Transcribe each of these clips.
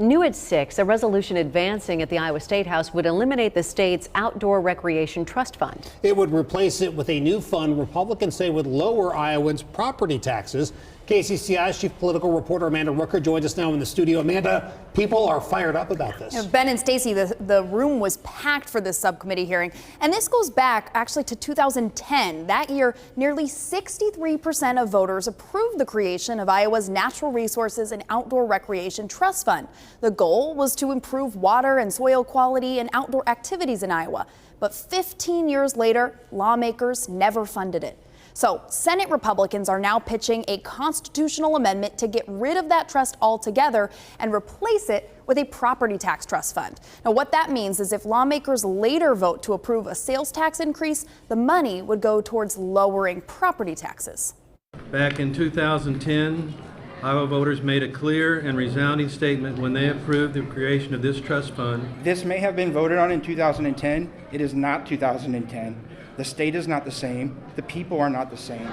New at 6, a resolution advancing at the Iowa State House would eliminate the state's Outdoor Recreation Trust Fund. It would replace it with a new fund Republicans say would lower Iowans' property taxes. KCCI's chief political reporter Amanda Rooker joins us now in the studio. Amanda, people are fired up about this. Ben and Stacy, the room was packed for this subcommittee hearing, and this goes back actually to 2010. That year, nearly 63% of voters approved the creation of Iowa's Natural Resources and Outdoor Recreation Trust Fund. The goal was to improve water and soil quality and outdoor activities in Iowa. But 15 years later, lawmakers never funded it. So Senate Republicans are now pitching a constitutional amendment to get rid of that trust altogether and replace it with a property tax trust fund. Now, what that means is if lawmakers later vote to approve a sales tax increase, the money would go towards lowering property taxes. Back in 2010, Iowa voters made a clear and resounding statement when they approved the creation of this trust fund. This may have been voted on in 2010. It is not 2010. The state is not the same. The people are not the same.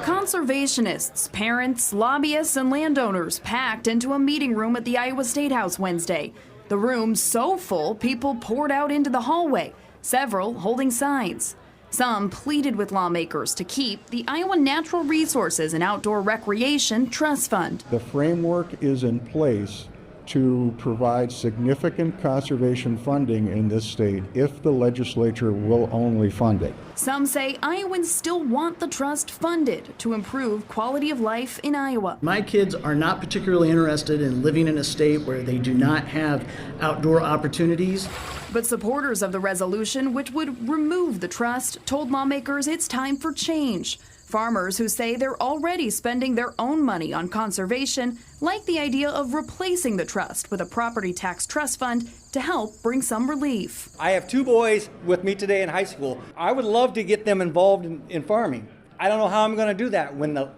Conservationists, parents, lobbyists, and landowners packed into a meeting room at the Iowa State House Wednesday. The room so full, people poured out into the hallway, several holding signs. Some pleaded with lawmakers to keep the Iowa Natural Resources and Outdoor Recreation Trust Fund. The framework is in place to provide significant conservation funding in this state if the legislature will only fund it. Some say Iowans still want the trust funded to improve quality of life in Iowa. My kids are not particularly interested in living in a state where they do not have outdoor opportunities. But supporters of the resolution, which would remove the trust, told lawmakers it's time for change. Farmers who say they're already spending their own money on conservation like the idea of replacing the trust with a property tax trust fund to help bring some relief. I have 2 boys with me today in high school. I would love to get them involved in farming. I don't know how I'm going to do that when the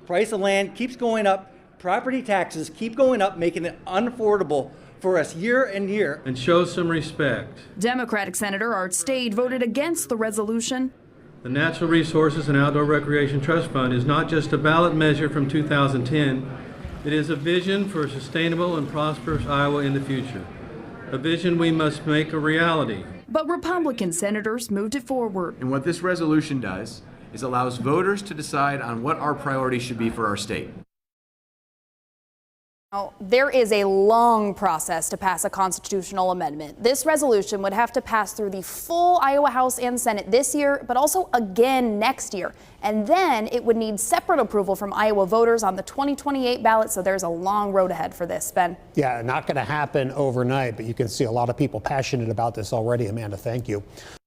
price of land keeps going up, property taxes keep going up, making it unaffordable for us year and year. And show some respect. Democratic Senator Art Stade voted against the resolution. The Natural Resources and Outdoor Recreation Trust Fund is not just a ballot measure from 2010. It is a vision for a sustainable and prosperous Iowa in the future. A vision we must make a reality. But Republican senators moved it forward. And what this resolution does is allows voters to decide on what our priorities should be for our state. Now, there is a long process to pass a constitutional amendment. This resolution would have to pass through the full Iowa House and Senate this year, but also again next year. And then it would need separate approval from Iowa voters on the 2028 ballot. So there's a long road ahead for this, Ben. Yeah, not going to happen overnight, but you can see a lot of people passionate about this already. Amanda, thank you.